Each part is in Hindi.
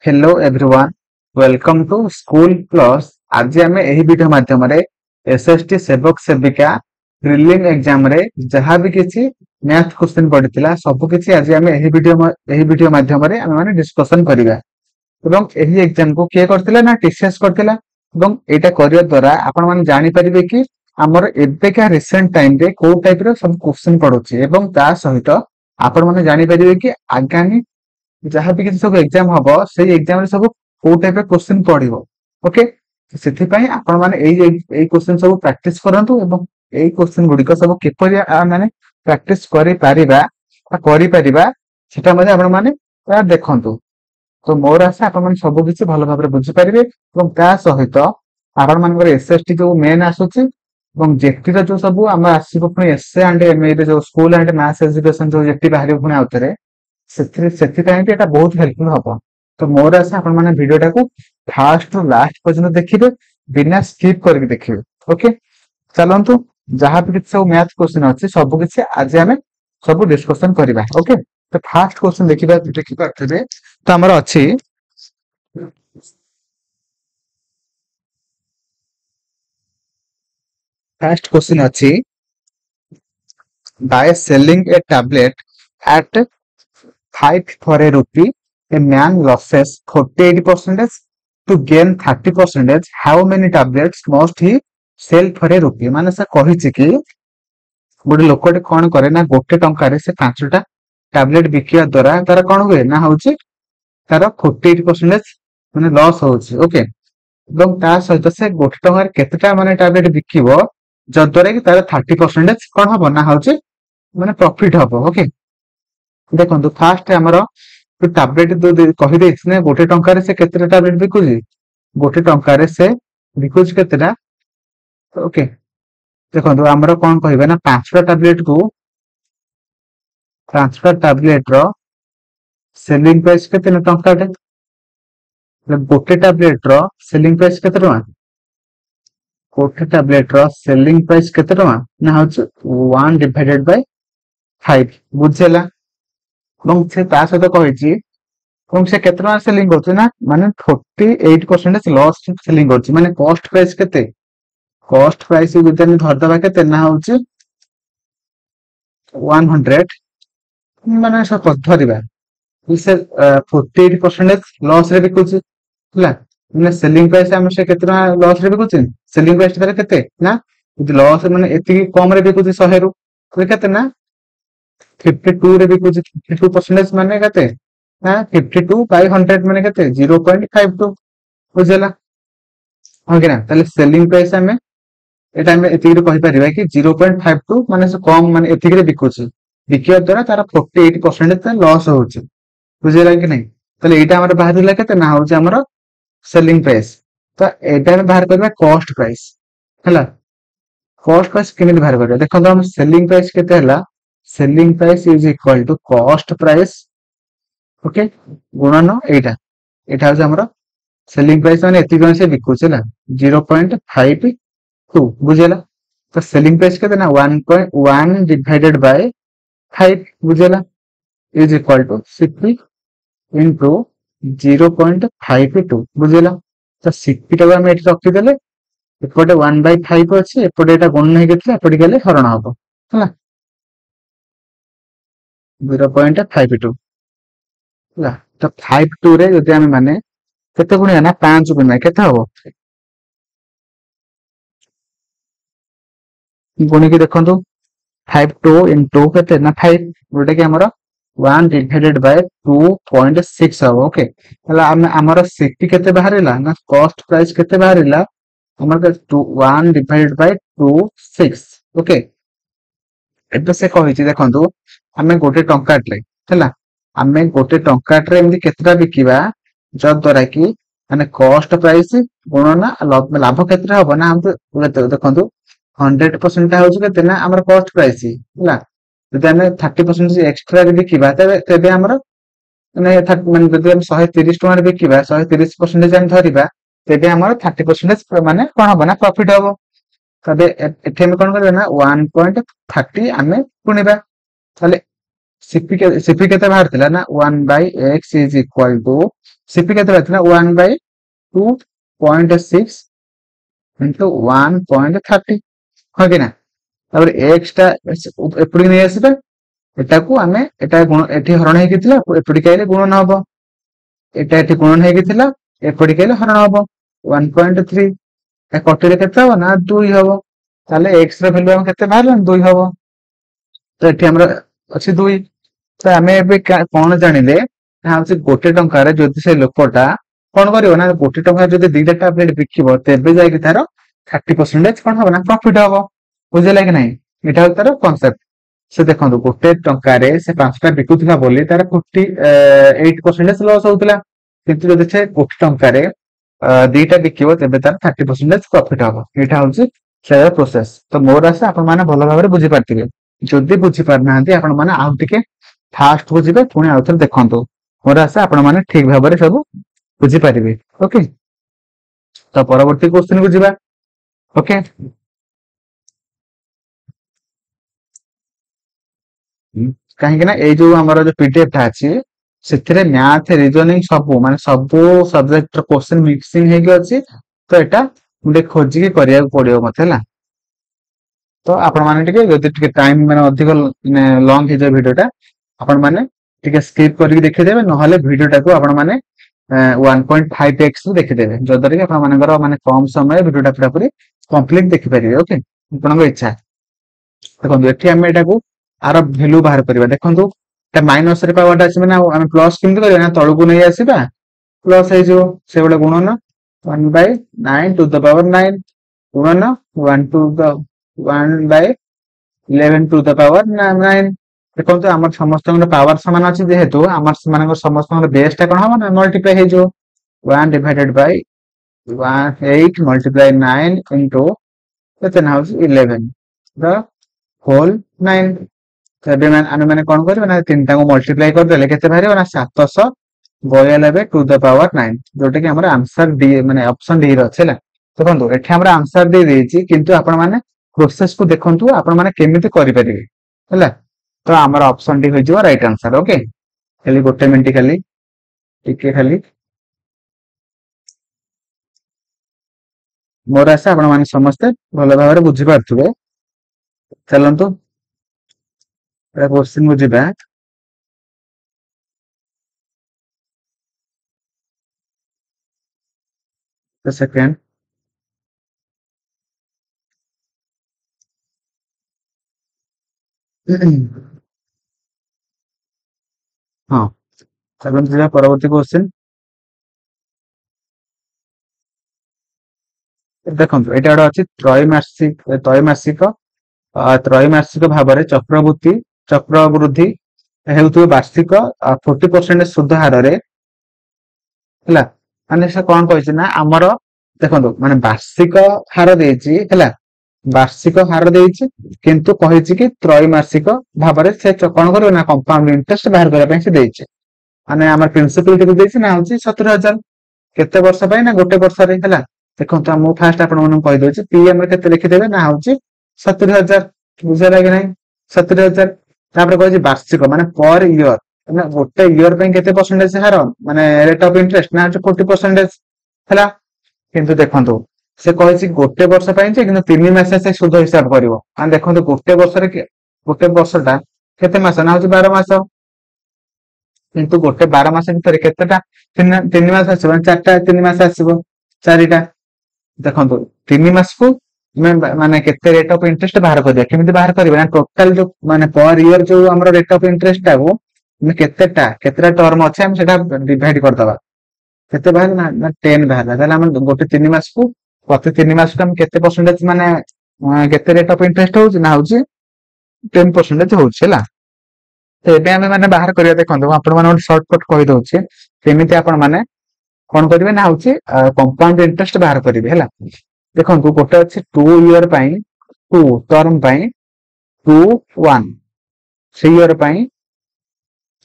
Hello everyone welcome to school plus. आज आम यही वीडियो माध्यम एसएसटी सेवक सेविका ड्रिलिंग एग्जाम रे जहाँ भी किसी मैथ क्वेश्चन पड़ता सब किसी आज आम यही वीडियो माध्यम आम डिस्कशन करवा। एवं यही एग्जाम को किए करथिला ना टीसीएस करथिला एवं एटा करिया द्वारा आपण माने जानि परिबे कि हमर एबेका रिसेंट टाइम रे को टाइप रो सब क्वेश्चन पड़ुछि एवं ता सहित आपण माने जानि परिबे कि आगामी जहाँ भी किसी सब एग्जाम हम से एग्जाम सब को टाइप क्वेश्चन पड़ो। ओके से आपण मैंने क्वेश्चन सब प्रैक्टिस करंतु एवं एई क्वेश्चन गुड़िक सब किपरि माने प्रैक्टिस करि परिबा सेटा मध्ये आपण माने देखंतु। तो मोर आशा आपण माने सब किछि भलो भाबरे बुझि परिबे एवं ता सहित आपण मानकर एसएसटी जो मेन आसुछि एवं जेटी रो जो सब हम आसीबो पुनी एसए एंड एमए रे जो स्कूल एंड मैथ्स एजुकेशन जो जेटी बाहरी पुनी आउतरे से बहुत हेल्पफुल हम। तो मोर आशा आपण माने वीडियो टाको फास्ट टू लास्ट पर्यंत देखिबे बिना स्किप करके देखिबे। ओके चलंतु जहाँ भी किसी सब मैथ क्वेश्चन अच्छी सब किसी आज आम सब डिस्कशन करवा। ओके तो फास्ट क्वेश्चन देखिए तो हमर अच्छी फास्ट क्वेश्चन अच्छी by selling a tablet at 5 for a rupee, a man loses 48% to gain 30%. How many tablets must he sell for a rupee? माने से कहिछि कि गोटे लोकटे कौन करे ना गोटे टंकार से 5टा टैबलेट बिकिया द्वारा तार कौन हुए ना होछि तार 48% माने लॉस होछि। ओके एवं ता सहित से गोटे टंकार केतेटा माने टैबलेट बिकिबो जद्वारा कि तार 30% कौन हबो ना होछि माने प्रॉफिट हबो। ओके देखो फास्ट आमर टैबलेट कहीदे गोटे टंकार से केतेटा टैबलेट बिकुची गोटे टंकार से बिकुची केतेटा। ओके देखो आमर कौन कह ना 5टा टैबलेट को 5टा टैबलेट रो सेलिंग प्राइस केते ना टंकाटे गोटे टैबलेट रो सेलिंग प्राइस केते टका गोटे टैबलेट रो सेलिंग प्राइस केते टका ना होछ 1 डिवाइडेड बाय 5 बुझेला। से सहित कही से केते सेलिंग कर ना माने 48% लॉस सेलिंग कर माने कॉस्ट प्राइस केते कॉस्ट प्राइस जदि हम धरदबा केते ना होची 100 माने सब धरिबा से 48% लॉस रे बिकुची हला माने सेलिंग प्राइस हम से केते लॉस रे बिकुची सेलिंग प्राइस तारे केते ना जदि लॉस माने एति कम रे बिकुची 100 रु केते ना 52 रे बिकुची 52% माने केते ना 52 बाय 100 माने केते 0.52 बुझला ओके ना ताले सेलिंग प्राइस हमें एटा हमें एति रे कहि परिबा कि 0.52 माने से कम माने एति रे बिकुची बिकिया द्वारा तार 48% ते लॉस होची बुझला कि नहीं। ताले एटा हमर बाहर दिला केते ना होची हमर सेलिंग प्राइस। तो एटा हम बाहर करबा कॉस्ट प्राइस हला कॉस्ट प्राइस केमिति बाहर करबा देखो हम सेलिंग प्राइस केते हला selling price is equal to cost price okay गुणन एटा एटा हो हमर सेलिंग प्राइस माने एति कोन से बिकुछ ना 0.52 बुझेला। तो सेलिंग प्राइस केते ना 1.1 डिवाइडेड बाय 5 बुझेला इज इक्वल टू 60 इनटू 0.52 बुझेला। तो 60 टाको हम एठी रखि देले एपटे 1/5 अछि एपटे एटा गुणन हे गेतले एपटे गेले हरण हबो हला 0.52 हला। तो 52 रे जदि हम माने केते गुणिया ना 5 गुणिया केते हबो गुणी की देखंतु 52 इनटू केते ना 5 जोटा कि हमर 1 डिवाइडेड बाय 2.6 हबो। ओके हला हमर सीटी केते बाहरिला ना कॉस्ट प्राइस केते बाहरिला हमर 1 डिवाइडेड बाय 2.6 ओके एबे से कहिछि देखंतु आमे गोटे टंकाटले हला आमे गोटे टंकाटरे एमि केतेटा बिकिबा जद्वारा कि माने कॉस्ट प्राइस गुणना लाभ केतेटा हबो ना हम देखंतु 100% टा होछ केते ना हमर कॉस्ट प्राइस हला जदि आमे 30% एक्स्ट्रा रे बिकिबा तबे हमर माने माने जदि हम 130 टका रे बिकिबा 130% हम धरिबा तबे हमर 30% माने कोन हबो ना प्रॉफिट हबो। तबे एठे हम कोन करबा ना 1.30 आमे गुणिबा ताले सीपी केते बाहर थिला ना 1/x is equal to CP केते बाहर थिला 1/2.6 into 1.30 हो कि ना तापर x टा एपडी नै आसीबा एटा को आमे एटा गुण एठी हरण हे किथिला एपडी काइले गुणन हबो एटा एठी गुणन हे किथिला एपडी काइले हरण हबो 1.3 ए कटिले केते हबो ना 2 हबो ताले x ର वैल्यू हम केते बाहरला 2 हबो तो एठी हमरा अछि 2 तो आमे एबे कोन जानिले ना होछि गोटे टंका रे जदि से लोकटा कोन करियो ना गोटे टंका जदि दुईटा टैबलेट बिकिबो तेबे जाय कि तारो 30% कोन हबो ना प्रॉफिट हबो बुझिला कि नहीं एटा तारो कांसेप्ट से देखंतु गोटे टंका रे से पांचटा बिकुथिला बोली तार 48% लॉस होउतला किंतु जदि से गोटे टंका रे दुईटा बिकिबो तेबे तार 30% प्रॉफिट हबो एटा होछि शेयर प्रोसेस तो मोर आसे आपण माने भलो भाबरे बुझी पारथिबे जदि बुझी पार नांती आपण माने आउ टिके फास्ट बुझिबे पुणी आउ थरे देखंतु मोर आसे आपण माने ठीक भाबरे सब बुझी पारिबे ओके तो परवर्ती क्वेश्चन को जिबा ओके कहीं ना ए जो हमर जो पीडीएफ था अछि ସେଥିରେ ମ୍ୟାଥ ରିଜନିଂ ସବୁ ମାନେ ସବୁ ସବଜେକ୍ଟ ର क्वेश्चन मिक्सिंग ହେଇକି ଅଛି ତ ଏଟା ମୁଁ ଟିକେ ଖୋଜିକି କରିବାକୁ ପଡିବ ମତେ ହେଲା तो आपण माने टिके जदि टिके टाइम माने अधिक लॉन्ग हे जे वीडियो टा आपण माने टिके स्किप करके देखि देबे नहले वीडियो टा को आपण माने 1.5x रे देखि देबे जदि कि आपण मानकर माने कम समय वीडियो टा पूरा पूरी कंप्लीट देखि परिबे ओके आपनको इच्छा देखो एठी हम एटा को आर वैल्यू बाहर करबा देखंतु ता माइनस रे पावर टा आसी ना हम प्लस किंतु करबा ना तळकु नै आसीबा प्लस हे जो से बडे गुणन 1/9 टू द पावर 9 गुणन 1 to the 1/11 to the power 9 देखंतु हमर समस्त पावर समान अछि जेहेतु हमर समान समस्त बेस टा कोन हम ना मल्टीप्लाई हे जो 1 डिवाइडेड बाय 8 मल्टीप्लाई 9 इनटू केते ना होछि 11 द होल 9 तबे माने कोन करबे ना तीनटा को मल्टीप्लाई कर देले केते बाहरियो ना 792 टू द पावर 9 जोटे कि हमर आंसर डी माने ऑप्शन डी रो छला देखंतु एठी हमर आंसर दे देछि किंतु आपण माने प्रोसेस को देखंतु आपण माने केमिति करि परिबे हला तो हमर ऑप्शन डी हो जो राइट आंसर ओके खाली गोटे मिनिट खाली टिके खाली मोर आशा आपण माने समस्त भलो भाबरे बुझी पारथुबे चलंतु ए क्वेश्चन को जिबा द सेकंड हां चलंतु जिबा परवर्ती क्वेश्चन देखंतु एटा एडा अछि त्रैमासिक भाबरे चक्रवृद्धि हेउथु वार्षिक 40% सुध हार रे हला माने से कोन कहै छै ना हमर देखंतु माने वार्षिक हार देछि हला वार्षिक हार देछि किंतु कहै छै कि त्रैमासिक भाबरे से कोन करियो ना कंपाउंड इंटरेस्ट बाहर करै पय से देछि माने हमर प्रिंसिपल केते देछि ना होछि 17000 केते वर्ष पय ना गोटे वर्ष रे हला देखंतु हम फास्ट आपण मन कहि दोछि पीएम रे केते लिखि देबे ना होछि 70000 बुझला कि नहीं 70000 तापर कहै छै वार्षिक माने पर ईयर ना गोटे ईयर पे केते परसेंटेज हार माने रेट ऑफ इंटरेस्ट ना 40% हला किंतु देखंतु से कहै छै गोटे वर्ष पे जे किंतु 3 मास से सुध हिसाब करिवो आ देखंतु गोटे वर्षटा केते मास ना होछि 12 मास किंतु गोटे 12 मास भीतर केतेटा 3 मास आसीबो 4टा 3 मास आसीबो 4टा देखंतु 3 मास को माने केते रेट ऑफ इंटरेस्ट बाहर कर दिया केमिति बाहर करबे ना टोटल जो माने पर ईयर जो हमर रेट ऑफ इंटरेस्ट टा को ने केतेटा टर्म अछि हम सेटा डिवाइड कर दबा केते बाहर ना 10 बाहर ताले हम गोटे 3 मास को प्रति 3 मास हम केते परसेंटेज माने केते रेट ऑफ इंटरेस्ट होउछि ना होउछि 10% होउछि हला तो एबे हम माने बाहर करिया देखंतु आपण माने शॉर्टकट कहि दोछि केमिति आपण माने कोन करिवे ना होउछि कंपाउंड इंटरेस्ट बाहर करिवे हला देखंतु गोटे अछि 2 ईयर पई 2 टर्म पई 2 1 3 ईयर पई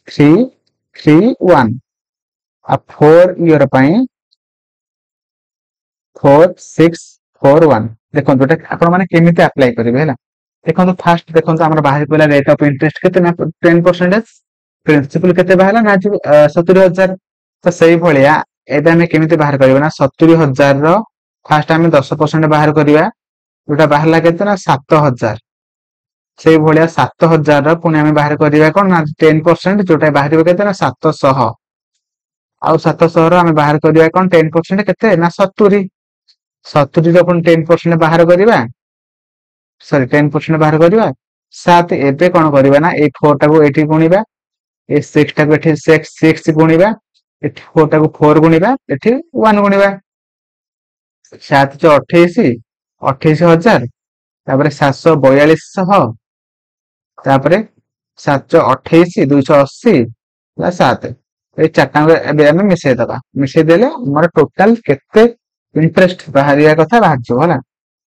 3 3 1 आ 4 ईयर पई 4 6 4 1 देखंतु आपण माने केमिति अप्लाई करिवे हला देखो फास्ट देखो आम बाहर पड़ा रेट ऑफ इंटरेस्ट के 10%, प्रिंसिपल के ना 70,000। तो सही भाया एवं केमी बाहर करना 70,000 फास्ट आम 10% बाहर करवा जोटा बाहर के 7,000। से भाया 7,000 पुणी आम बाहर करवा कौन ना 10% जोटा बाहर के 700। आउ 700 आम बाहर करवा कौन 10% के ना 70। 70 पुणी 10% बाहर करवा सॉरी 10% बाहर करवा 7। एबे कौन करवा ना 4 टाକୁ एठी गुणिबा 6 टाକୁ एठी 6 गुणिबा 4 टाକୁ 4 गुणिबा एठी 1 गुणिबा 7 × 28 28,000 तापर 742 तापर 7 × 28 280 7 ए चारटा एबे हम मिसै दबा मिसै देले हमर टोटल केते इंटरेस्ट बाहरिया कथा बाहर जो होला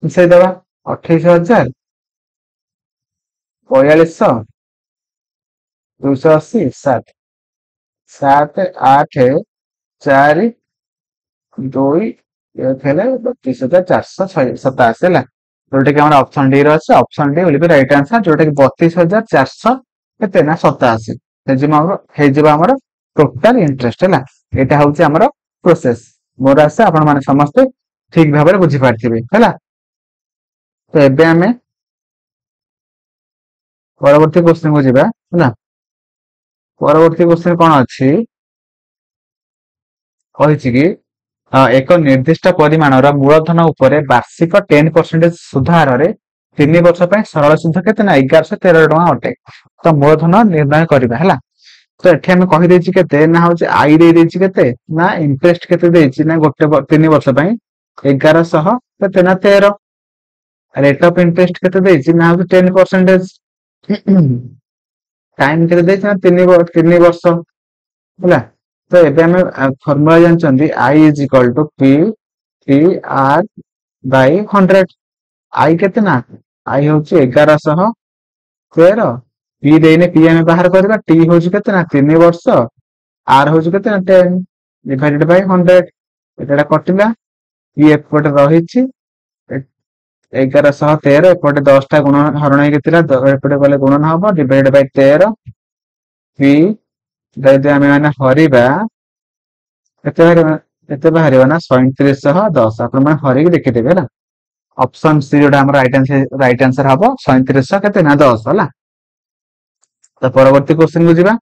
मिसै दबा 28,000 4200 280 7 7 8 4 2 32,487 है जोटा कि ऑप्शन डी रही ऑप्शन डी बोलिए राइट आंसर जोटा कि 32,400 केते ना 87 टोटल इंटरेस्ट है यहाँ हूँ आमर प्रोसेस मोर आशा आपण मैंने समस्ते ठीक भाव में बुझीपारे है। तो एबे आमे परवर्ती क्वेश्चन को जीवा है। परवर्ती क्वेश्चन कौन अच्छी कही कि एक निर्दिष्ट परिमाणर मूलधन उपरे वार्षिक 10% सुध हार 3 वर्ष सरल सुध के 1113 टका अटे। तो मूलधन निर्णय करवा है। तो ये आम कहीदे के ना हूँ आई दे ना इंटरेस्ट के ना गोटे 3 वर्ष 1100 के ना 13 रेट ऑफ इंटरेस्ट के ना हूँ 10% टाइम के 3 वर्ष है। तो एबे हमें फॉर्मूला जानते I is equal to P T R by 100। I के ना आई हूँ 1113 पी देने पी आम बाहर करवा टी हूँ के ना 3 वर्ष आर हूँ के 10 डिवाइडेड बाई 100 एटा कटिला पी एपटे रही 1113 एपटे 10टा गुण हरण होपटे गले गुणन हम डिवाइडेड बाई 13 पी आम मैंने हरवा केते बाहर ना 3710 आप हरिक देखीदेवे है। ऑप्शन सी जो राइट आंसर हम 3700 के ना 10 है। तो परवर्ती क्वेश्चन को जीवा।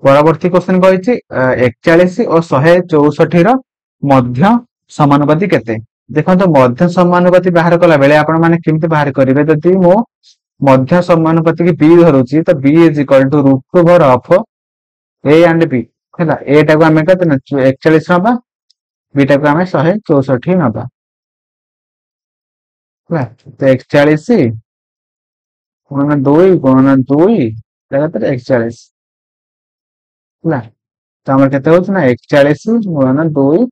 परवर्ती क्वेश्चन कही 41 और 164 मध्य समानुपाती केते। देखो तो मध्य समानुपाती बाहर कला बेले आपण माने केमती बाहर करिवे जदि मो मध्य समानुपाती की बी धरुची तो B is equal to root over of A and B है। ए टाको आम के 41 नवा बी टाको आम 164 नवा तो 41 गुणन 2 गुणन 2 41 तो आम के 41 गुणन 2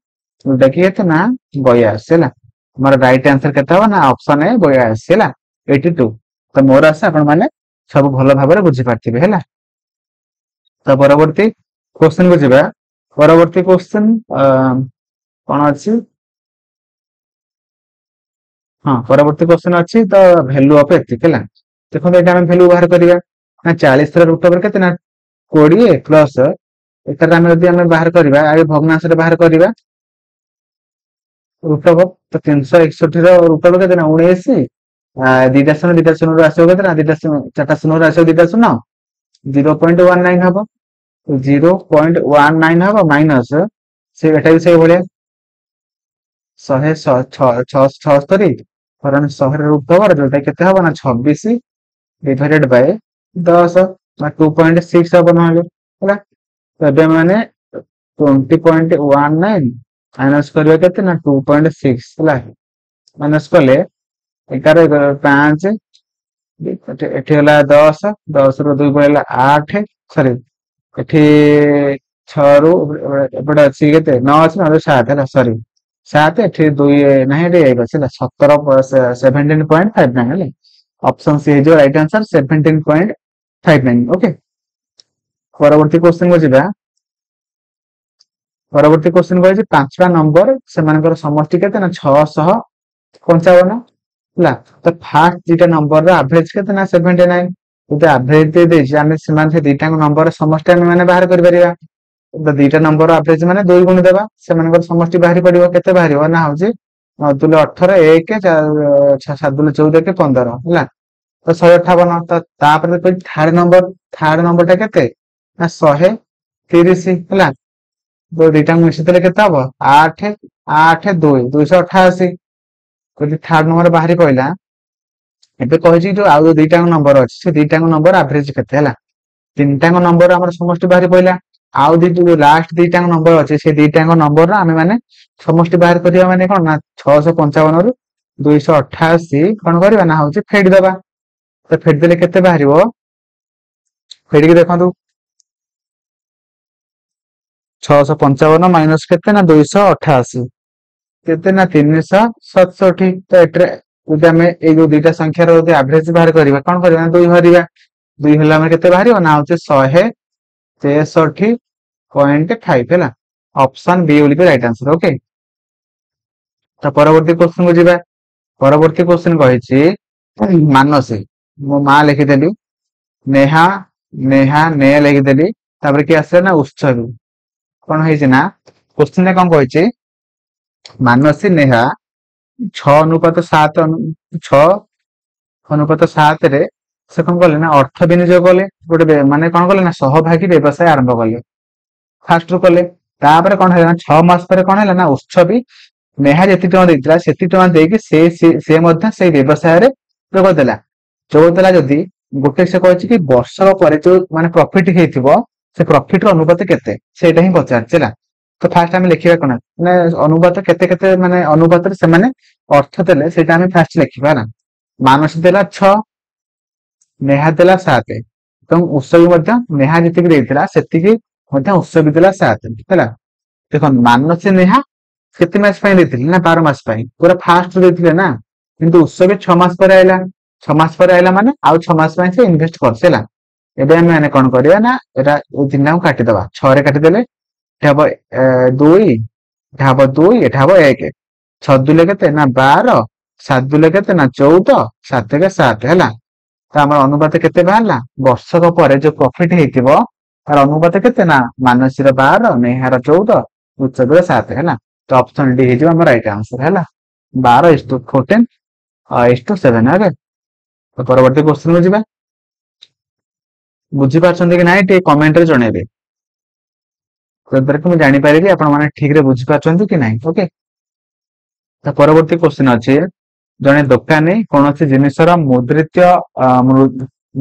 जोटा कि ना 82 है। हमारा राइट आंसर के ना ऑप्शन है 82 है 82। तो मोर आशा आपण मैंने सब भल भाव में बुझीपारे है। तो परवर्ती क्वेश्चन को जीवा। परवर्ती क्वेश्चन कौन अच्छी हाँ परवर्ती क्वेश्चन अच्छी तो वैल्यू ऑफ एथिक है। देखो ये आम वैल्यू बाहर करवा ना 40 रूट ओवर के 20 प्लस एटार आम बाहर करवा आगे भग्नांश बाहर करवा रूट ओवर तो 361 रूट ओवर के 19 2टा शून्य आसो के 4टा शून्य आसो 2टा शून्य 0.19 हम 0.19 हम माइनस से भी से भाया 176 हरण 100 रूट ओवर जोटा के हम ना 26 डिवाइडेड बाय 10 2.6 हम ना तो मैंने 20.19 माइनस करवा के ना 2.6 माइनस कले 11 5 एठी होला 10 10 रो 2 पड़ेगा 8 सॉरी एठी 6 रो एपटे अच्छी केते 9 अछि ना 7 है सॉरी 7 एठी 2 नहीं एठी आइबा से 17.59 है। ऑप्शन सी जो राइट आंसर 17.59 ओके। परवर्ती क्वेश्चन को जीवा। परवर्ती क्वेश्चन को 5टा नंबर से समष्टि केते ना 655 ହେଲା। ତ ଫାଷ୍ଟ ଦିଟା ନମ୍ବର ର ଆଭରେଜ କେତେ ନା 79। ଯଦି ଆଭରେଜ ଦେଇ ଦେଇଛି ଆମେ ସେମାନେ ସେ ଦିଟାଙ୍କ ନମ୍ବର ସମଷ୍ଟି ଆମେ ମାନେ ବାହାର କରିପାରିବା। ତ ଦିଟା ନମ୍ବର ଆଭରେଜ ମାନେ 2 ଗୁଣି ଦେବା, ସେମାନଙ୍କର ସମଷ୍ଟି ବାହାରି ପଡିବ। କେତେ ବାହାରିବ ନା ହଉଛି 9×18 1 7 14 1 15 ହେଲା। ତ 158। ତ ତାପରେ ଥାର୍ଡ ନମ୍ବର ଟା କେତେ ନା 130 ହେଲା। ତ ଦିଟାଙ୍କୁ ମିଶିଥିଲେ କେତେ ହବ 8 8 2 288। ଯଦି ଥାର୍ଡ ନମ୍ବର ବାହାରି ପଇଲା, ଏବେ କହିଛି ଯୋଉ ଆଉ ଯୋଉ ଦିଟାଙ୍କ ନମ୍ବର ଅଛି ସେ ଦିଟାଙ୍କ ନମ୍ବର ଆଭରେଜ କେତେ ହେଲା। ତିନିଟାଙ୍କ ନମ୍ବର ଆମର ସମଷ୍ଟି ବାହାରି ପଇଲା। ଆଉ ଯୋଉ ଲାଷ୍ଟ ଦିଟାଙ୍କ ନମ୍ବର ଅଛି ସେ ଦିଟାଙ୍କ ନମ୍ବର ଆମେ ମାନେ ସମଷ୍ଟି ବାହାର କରିବା ମାନେ କଣ ନା 655 ରୁ 288 କଣ କରିବା ନା ହଉଛି ଫେଡିଦବା। ତ ଫେଡିଦେଲେ କେତେ ବାହାରିବ, ଫେଡିକି ଦେଖନ୍ତୁ 655 ମାଇନସ କେତେ ନା 288 କେତେ ନା 367। ତ ଏଠାରେ ଯଦି ଆମେ ଏଇ ଯୋଉ ଦିଟା ସଂଖ୍ୟାର ଯଦି ଆଭରେଜ ବାହାର କରିବା କଣ କରିବା ନା 2 ହରିବା। 2 ହେଲେ ଆମେ କେତେ ବାହାରିବ ନା ହଉଛି 163.5 ହେଲା। Option B will be right answer. Okay, ତ ପରବର୍ତ୍ତୀ କ୍ୱେଶ୍ଚନ କୁ ଯିବା। ପରବର୍ତ୍ତୀ କ୍ୱେଶ୍ଚନ କହିଛି ମାନସୀ, ମୋ ମା ଲେଖିଦେଲି, ନେହା ନେହା ନେ ଲେଖିଦେଲି, ତାପରେ କିଏ ଆସିଲା ନା ଉତ୍ସବୀ। କଣ ହେଇଛି ନା କ୍ୱେଶ୍ଚନ ଟା କଣ କହିଛି, ମାନସୀ ନେହା 6:7 ରେ ସେ କଣ କଲେ ନା ଅର୍ଥ ବିନିଯୋଗ କଲେ, ଗୋଟେ ମାନେ କଣ କଲେ ନା ସହଭାଗୀ ବ୍ୟବସାୟ ଆରମ୍ଭ କଲେ। ଫାଷ୍ଟ ରୁ କଲେ, ତାପରେ କଣ ହେଲା ନା 6 ମାସ ପରେ କଣ ହେଲା ନା ଉତ୍ସବୀ ନେହା ଯେତିକି ଟଙ୍କା ଦେଇଥିଲା ସେତିକି ଟଙ୍କା ଦେଇକି ସେ ମଧ୍ୟ ସେଇ ବ୍ୟବସାୟରେ ଯୋଗ ଦେଲା। ଯୋଗ ଦେଲା ଯଦି ଗୋଟେ ସେ କହିଛି କି ବର୍ଷ ପରେ ଯୋଉ ମାନେ ପ୍ରଫିଟ ହେଇଥିବ ସେ ପ୍ରଫିଟ ର ଅନୁପାତ କେତେ, ସେଇଟା ହିଁ ପଚାରିଛି ହେଲା। ତ ଫାଷ୍ଟ ଆମେ ଲେଖିବା କଣ ମାନେ ଅନୁପାତ କେତେ କେତେ ମାନେ ଅନୁପାତରେ ସେମାନେ ଅର୍ଥ ଦେଲେ ସେଇଟା ଆମେ ଫାଷ୍ଟ ଲେଖିବା ହେଲା। ମାନସୀ ଦେଲା 6, ନେହା ଦେଲା 7 ଏବଂ ଉତ୍ସବୀ ମଧ୍ୟ ନେହା ଯେତିକି ଦେଇଥିଲା ସେତିକି ମଧ୍ୟ ଉତ୍ସବୀ ଦେଲା 7 ହେଲା। ଦେଖନ୍ତୁ ମାନସୀ ନେହା କେତେ ମାସ ପାଇଁ ଦେଇଥିଲେ ନା 12 ମାସ ପାଇଁ, ପୁରା ଫାଷ୍ଟ ଦେଇଥିଲେ ନା। କିନ୍ତୁ ଉତ୍ସବୀ 6 ମାସ ପରେ ଆଇଲା, 6 ମାସ ପରେ ଆଇଲା ମାନେ ଆଉ 6 ମାସ ପାଇଁ ସେ ଇନଭେଷ୍ଟ କରିছে ହେଲା। ଏବେ ଆମେ ମାନେ କଣ କରିବା ନା ଏଟା ତିନିଟାକୁ କାଟିଦବା, 6 ରେ କାଟିଦେଲେ ଏଟା ହବ 2, ଏଟା ହବ 2, ଏଟା ହବ 1। 6 ଦୁଲେ କେତେ ନା 12, 7 ଦୁଲେ କେତେ ନା 14, 7 1 7 ହେଲା। ତ ଆମର ଅନୁପାତ କେତେ ବାହାରିଲା, ବର୍ଷକ ପରେ ଯୋଉ ପ୍ରଫିଟ ହେଇଥିବ ତାର ଅନୁପାତ କେତେ ନା ମାନସୀର 12, ନେହାର 14, ଉତ୍ସବୀର 7 ହେଲା। ତ ଅପସନ ଡି ହେଇଯିବ ଆମର ରାଇଟ ଆନ୍ସର ହେଲା। 12:14:7 ଓକେ। ତ ପରବର୍ତ୍ତୀ କ୍ୱେଶ୍ଚନ କୁ ଯିବା। ବୁଝିପାରୁଛନ୍ତି କି ନାଇଁ ଟିକେ କମେଣ୍ଟ ରେ ଜଣେଇବେ, ଯଦ୍ୱାରା କି ମୁଁ ଜାଣିପାରିବି ଆପଣ ମାନେ ଠିକ ରେ ବୁଝିପାରୁଛନ୍ତି କି ନାହିଁ। ଓକେ, ତ ପରବର୍ତ୍ତୀ କ୍ୱେଶ୍ଚନ ଅଛି, ଜଣେ ଦୋକାନୀ କୌଣସି ଜିନିଷର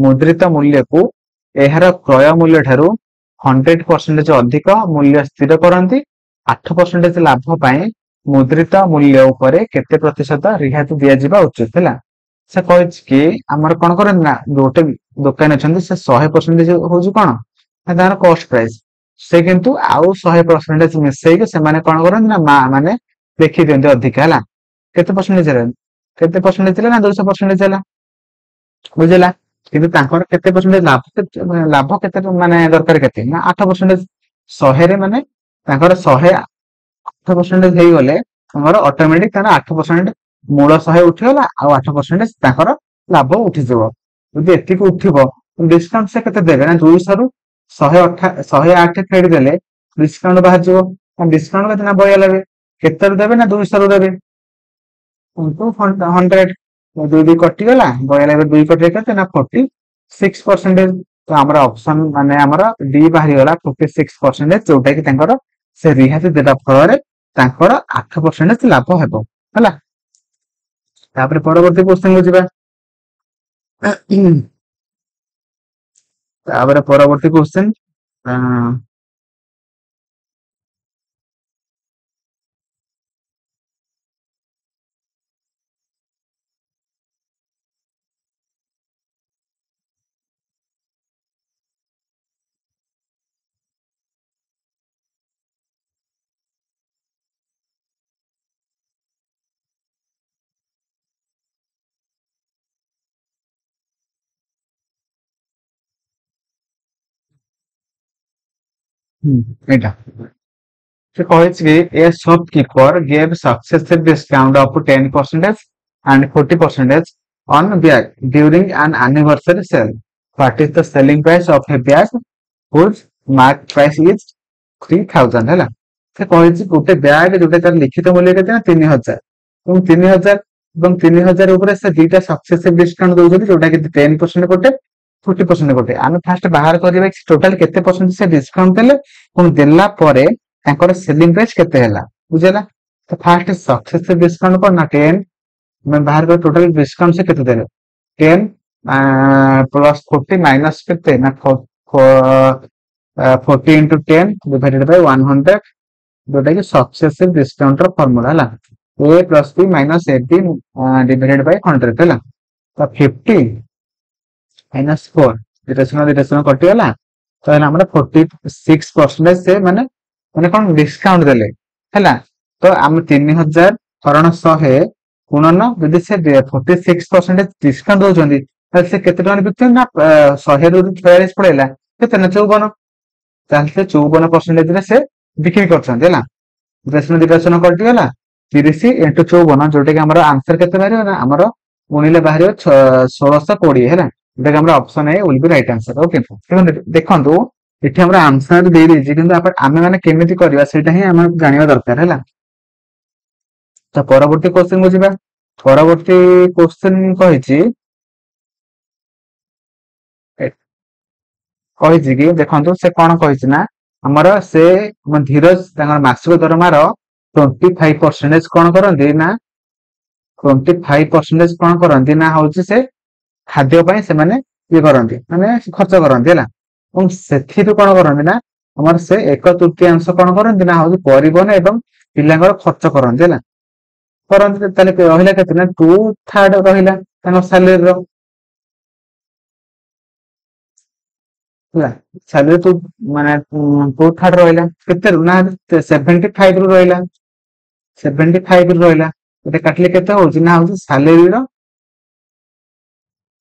ମୁଦ୍ରିତ ମୂଲ୍ୟକୁ ଏହାର କ୍ରୟ ମୂଲ୍ୟ ଠାରୁ 100% ଅଧିକ ମୂଲ୍ୟ ସ୍ଥିର କରନ୍ତି। 8% ଲାଭ ପାଇଁ ମୁଦ୍ରିତ ମୂଲ୍ୟ ଉପରେ କେତେ ପ୍ରତିଶତ ରିହାତି ଦିଆଯିବା ଉଚିତ ହେଲା। ସେ କହିଛି କି ଆମର କଣ କରନ୍ତି ନା ଗୋଟେ ଦୋକାନୀ ଅଛନ୍ତି ସେ 100% ହଉଛି କଣ ନା ତାଙ୍କର କଷ୍ଟ ପ୍ରାଇସ୍, ସେ କିନ୍ତୁ ଆଉ 100% ମିଶେଇକି ସେମାନେ କଣ କରନ୍ତି ନା ମାନେ ଦେଖି ଦିଅନ୍ତି ଅଧିକା ହେଲା। କେତେ ପରସେଣ୍ଟେଜ ହେଲା, କେତେ ପରସେଣ୍ଟେଜ ଥିଲା ନା 200% ହେଲା ବୁଝିଲା। କିନ୍ତୁ ତାଙ୍କର କେତେ ପରସେଣ୍ଟେଜ ଲାଭ କେତେ ମାନେ ଦରକାର କେତେ ନା 8%। 100ରେ ମାନେ ତାଙ୍କର 108% ହେଇଗଲେ ତାଙ୍କର ଅଟୋମେଟିକ ତାଙ୍କର 8% ମୂଳ 100 ଉଠିଗଲା ଆଉ 8% ତାଙ୍କର ଲାଭ ଉଠିଯିବ। ଯଦି ଏତିକି ଉଠିବ ଡିସକାଉଣ୍ଟ ସେ କେତେ ଦେବେ ନା 200 ରୁ 108 ଫେଡିଦେଲେ ଡିସକାଉଣ୍ଟ ବାହାରିଯିବ। ଡିସକାଉଣ୍ଟ କେତେ ନା 92, କେତେରୁ ଦେବେ ନା 200 ରୁ ଦେବେ ଇଣ୍ଟୁ 100। 2 କଟିଗଲା 92, 2 କଟିଲେ କେତେ ନା 46%। ତ ଆମର ଅପସନ ମାନେ ଆମର ଡି ବାହାରିଗଲା 46%, ଯୋଉଟା କି ତାଙ୍କର ସେ ରିହାତି ଦେବା ଫଳରେ ତାଙ୍କର 8% ଲାଭ ହେବ ହେଲା। ତାପରେ ପରବର୍ତ୍ତୀ କ୍ୱେଶ୍ଚନ କୁ ଯିବା। ତାପରେ ପରବର୍ତ୍ତୀ କ୍ୱେଶ୍ଚନ ଏଇଟା ସେ କହିଛି କି a shopkeeper gave successive discount up to 10%, and 40% on bag during an anniversary sale. What is the selling price of a bag whose mark price is 3000 ହେଲା। ସେ କହିଛି ଗୋଟେ ବ୍ୟାଗ ଯୋଉଟା ତାର ଲିଖିତ ମୂଲ୍ୟ କେତେ ନା 3000 ଏବଂ 3000 ଏବଂ 3000 ଉପରେ ସେ ଦିଟା ସକ୍ସେସିଭ ଡିସକାଉଣ୍ଟ ଦଉଛନ୍ତି ଯୋଉଟା କି 10% ଗୋଟେ 40% ଗୋଟେ। ଆମେ ଫାଷ୍ଟ ବାହାର କରିବା ଟୋଟାଲ କେତେ ପରସେଣ୍ଟ ସେ ଡିସକାଉଣ୍ଟ ଦେଲେ ଏବଂ ଦେଲା ପରେ ତାଙ୍କର ସେଲିଂ ପ୍ରାଇସ୍ କେତେ ହେଲା ବୁଝିଲା। ତ ଫାଷ୍ଟ ସକ୍ସେସିଭ ଡିସକାଉଣ୍ଟ କଣ ନା 10 मैं बाहर कर टोटल डिस्काउंट से कितने देले 10 प्लस 40 माइनस कितने ना 40 into 10 divided by 100 जोटा कि सक्सेसिव डिस्काउंट रो फार्मूला हला a plus b minus ab divided by 100 हला। तो 50 minus 4 डिरेक्शन कटि गला तो हला हमरा 46% से माने माने कोन डिस्काउंट देले हला। तो हम 3000 हरण 100 गुणन यदि से 46% डिस्काउंट दउछंदी त से केते टका बिकते ना 100 रु 46 पड़ेला केते ना 54 ताल से 54% रे से बिक्री करछंदी हला। डिरेक्शन कटि गला 30 into 54 जोटे कि हमर आंसर केते बाहिर ना हमर गुणिले बाहिर 1620 हला। जोटा कि हमर option A will be right answer. Okay देखंतु एठी हमर आंसर दे देछि किंतु आमे माने केमिति करबा सेटा ही हम जानिबा दरकार हला। तो परवर्ती क्वेश्चन को जिबा परवर्ती क्वेश्चन कहिछि कि देखंतु से कोन कहिछि ना हमर से धीरज तांगर मासिक दरमार 25% कोन करंदी ना 25% कोन करंदी ना होछि से खाद्य पय से माने ये करंदी माने खर्च करंदी हला। और सेथि तो कोन करंदी ना हमर से 1/3 कोन करंदी ना होछि परिवहन एवं पिलांगर खर्च करंदी हला। करंदी ताले रहिला केते ना 2/3 रहिला तांगर सैलरी रो हला। सैलरी तो माने 2/3 रहिला केते ना 75 रु रहिला 75 रु रहिला एते काटले केते होछि ना होछि सैलरी रो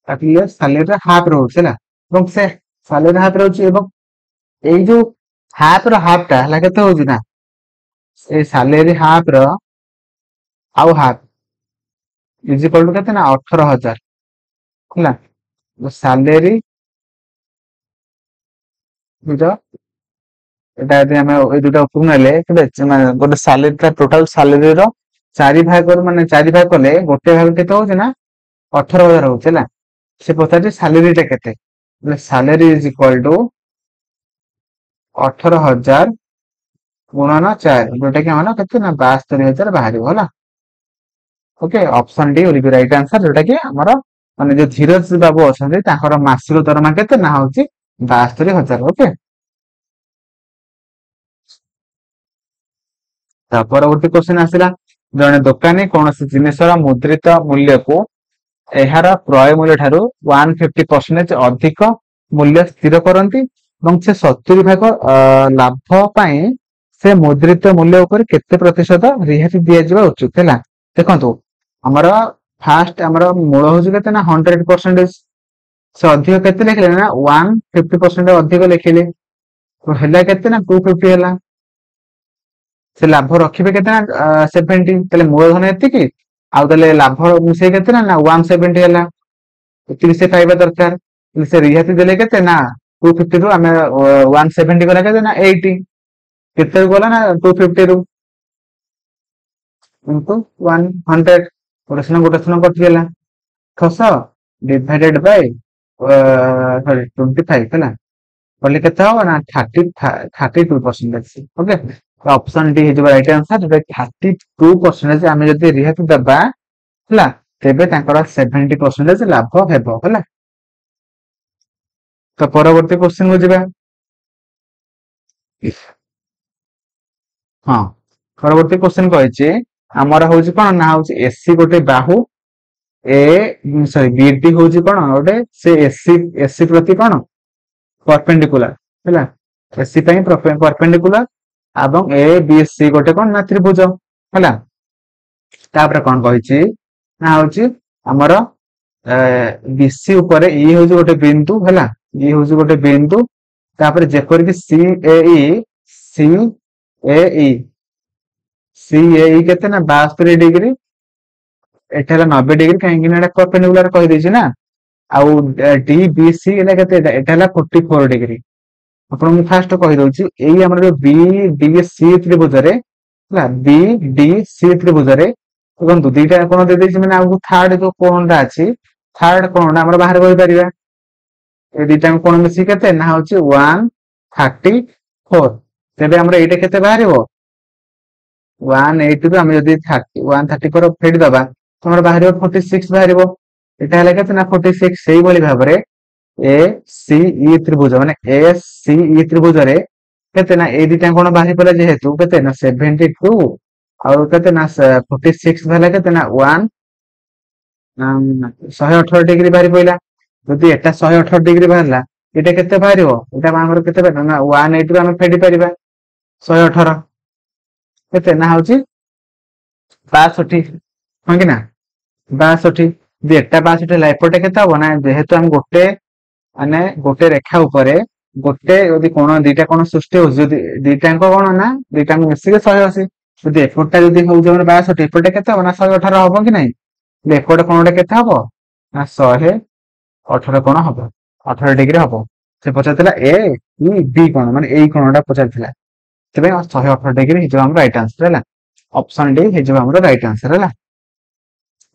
काटले सैलरी रो हाफ रहउछि हला। এবং से सैलरी हाफ रहउछि এবং এই जो हाफ रो हाफ टा हला केते होछि ना ए सैलरी हाफ रो आउ हाफ इज इक्वल टू केते ना 18000 हला। सैलरी बुझ एटा यदि हमें ए दुटा उपु नेले केते माने गोटे सैलरी ता टोटल सैलरी रो 4 भाग माने 4 भाग कले गोटे भाग केते होछि ना 18000 होछि हला। से पचारि सैलरी टा केते बोले सैलरी इज इक्वल टू 18000 गुणन 4 जोटा कि हमना केते ना 72000 बाहरियो हला। Okay option D will be right answer जोटा कि हमर माने जो धीरज बाबू अछन ताकर मासिक दरमा केते ना होछि 72000। ओके ता परवर्ती क्वेश्चन आसिला जने दुकानी कोनोसी जिनिसर मुद्रित मूल्य को एहार क्रय मूल्य ठारू 150% अधिक मूल्य स्थिर करंती ଏବଂ से 70 भाग लाभ ପାଇଁ से मुद्रित मूल्य ऊपर केते प्रतिशत रिहाती दिया जिबा उचित हैला। देखंतु हमरा फास्ट हमरा मूल होछि केते ना 100% से अधिक केते लिखले ना 150% अधिक लिखिले तो हैला केते ना 250 हैला। से लाभ रखिबे केते ना 70 तले मूलधन एति कि आउ तले लाभ मिसे केते ना 170 हैला एति से पाइबा दरकार से रिहाती देले केते ना 250 रु हमें 170 गला केते ना 80 केते गला ना 250 रु इनटू 100 गोटे कटि गेला 600 डिवाइडेड बाय सॉरी 25 हैला बोले केते हो ना 32%। ओके ऑप्शन डी हे राइट आंसर जोटा 32% आमे जदि रिहाती दबा हला तेबे तांकर 70% लाभ हेबो हला। तो परवर्ती क्वेश्चन को जिबा हां परवर्ती क्वेश्चन कहैछि हमर होछि कोन ना होछि एसी गोटे बाहु ए सॉरी बीडी होछि कोन गोटे से एसी प्रति कोन परपेंडिकुलर हला एसी पई परपेंडिकुलर एवं ए बी सी गोटे कोन ना त्रिभुज हला। तापर कोन कहैछि ना होछि हमर बीसी ऊपर ई होछि गोटे बिंदु हला ई होछि गोटे बिंदु तापर जेपर कि सी ए ई केते ना 72 डिग्री एटा है 90 डिग्री कहीं परपेंडिकुलर कही देछि ना आउ डी बी सी एटा केते एटा है 44 डिग्री आपण मु फास्ट कहि दउछि एई हमर जो बी डी सी त्रिभुज रे ହେଲା बी डी सी त्रिभुज रे देखंतु दुईटा कोण दे देछि माने आगु थर्ड जो कोणटा अछि थर्ड कोणटा हमर बाहर कहि परिबा ए दुईटा कोण मिसी केते ना होछि 134 तेबे हमर एटा केते बाहरिबो 180 हम जदि 134 फेड दबा तो हमर बाहरिबो 46 बाहरिबो एटा हला केते ना 46 सेही बोली भाबरे ए सी ई त्रिभुज माने ए सी ई त्रिभुज रे केते ना ए दुईटा कोण बाहरि पला जेहेतु केते ना 72 और केते ना 46 भला केते ना 118 डिग्री बाहरि पइला जदि एटा 118 डिग्री बाहरला एटा केते बाहरिबो एटा हमर केते बाहर ना 180 हम फेडी परिबा 118 केते ना होची 62 हो कि ना 62 जे एटा 62 ला एपटे केते हो ना जेहेतु हम गोटे रेखा उपरे गोटे यदि कोण दीटा कोण सृष्टि हो जदि दीटांक कोण ना दीटांक मिसिके 180 जदि एपटटा जदि हो जे 62 एपटे केते हो ना 118 होबो कि नै एपटे कोणटे केते होबो ना 118 कोण होबो 18 डिग्री होबो से पचारथिला ए ई बी कोण माने एई कोणटा पचारथिला तबे 118 डिग्री जो हम राइट आंसर हैला ऑप्शन डी हे जो हमरो राइट आंसर हैला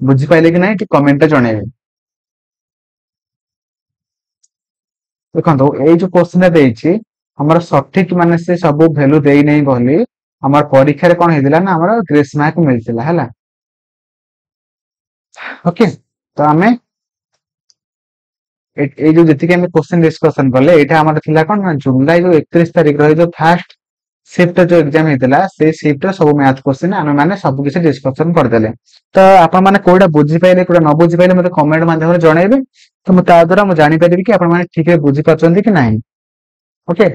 बुझी पाइले कि नै कि कमेंट रे जणेबे देखो ये जो क्वेश्चन देछि हमर सठिक माने से सब वैल्यू देई नै बोली हमर परीक्षा रे कोन हेदिला ना हमर ग्रेस मार्क मिलतिला हैला ओके तो हमें ए जो जति के हम क्वेश्चन डिस्कशन करले एटा हमर थिला कोन ना जुलाई जो 31 तारिख रही जो फर्स्ट शिफ्ट जो एग्जाम हेतिला से शिफ्ट रे सब मैथ क्वेश्चन आमे माने सब किछ डिस्कशन कर देले तो आपण माने कोडा बुझी पाइले कोडा न बुझी पाइले मते कमेंट माध्यम रे जणाइबे तो मु ता द्वारा मु जानि परिबी कि आपण माने ठीक है बुझी पाचंदी कि नाही ओके